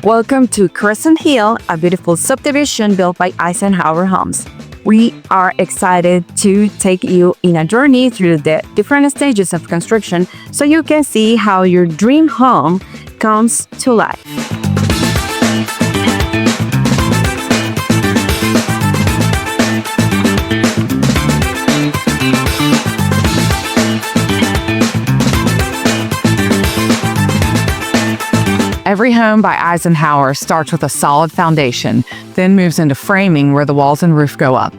Welcome to Crescent Hill, a beautiful subdivision built by Eisenhower Homes. We are excited to take you in a journey through the different stages of construction so you can see how your dream home comes to life. Every home by Eisenhower starts with a solid foundation, then moves into framing where the walls and roof go up.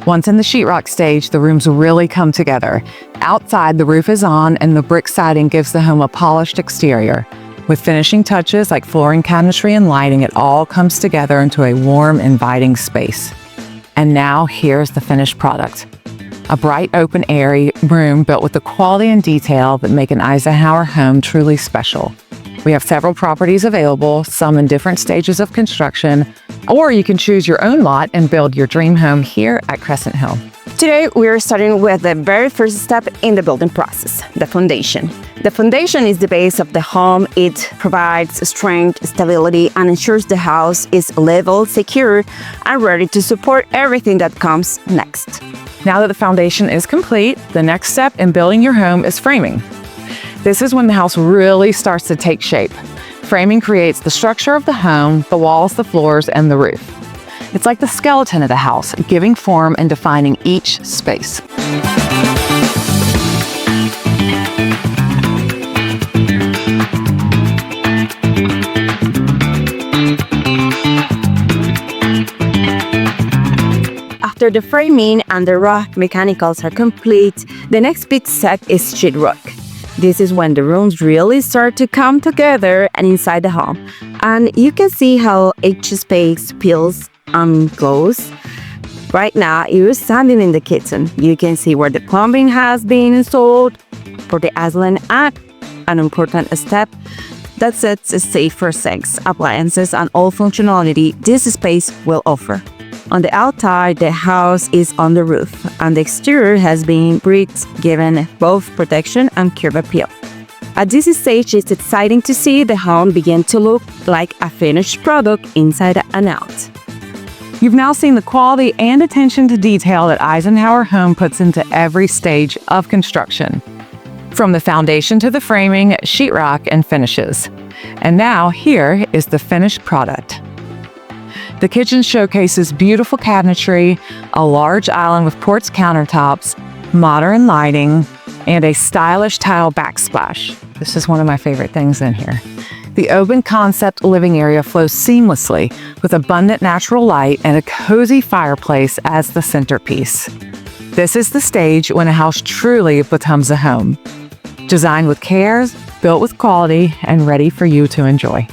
Once in the sheetrock stage, the rooms really come together. Outside, the roof is on and the brick siding gives the home a polished exterior. With finishing touches like flooring, cabinetry, and lighting, it all comes together into a warm, inviting space. And now, here's the finished product. A bright, open, airy room built with the quality and detail that make an Eisenhower home truly special. We have several properties available, some in different stages of construction, or you can choose your own lot and build your dream home here at Crescent Hill. Today, we are starting with the very first step in the building process, the foundation. The foundation is the base of the home. It provides strength, stability, and ensures the house is level, secure, and ready to support everything that comes next. Now that the foundation is complete, the next step in building your home is framing. This is when the house really starts to take shape. Framing creates the structure of the home, the walls, the floors, and the roof. It's like the skeleton of the house, giving form and defining each space. After the framing and the rough mechanicals are complete, the next big step is sheetrock. This is when the rooms really start to come together and inside the home. And you can see how each space feels and glows. Right now, you're standing in the kitchen. You can see where the plumbing has been installed for the island and an important step that sets the stage for sinks, appliances, and all functionality this space will offer. On the outside, the house is on the roof, and the exterior has been bricks, giving both protection and curb appeal. At this stage, it's exciting to see the home begin to look like a finished product inside and out. You've now seen the quality and attention to detail that Eisenhower Home puts into every stage of construction, from the foundation to the framing, sheetrock, and finishes. And now, here is the finished product. The kitchen showcases beautiful cabinetry, a large island with quartz countertops, modern lighting, and a stylish tile backsplash. This is one of my favorite things in here. The open concept living area flows seamlessly with abundant natural light and a cozy fireplace as the centerpiece. This is the stage when a house truly becomes a home. Designed with care, built with quality, and ready for you to enjoy.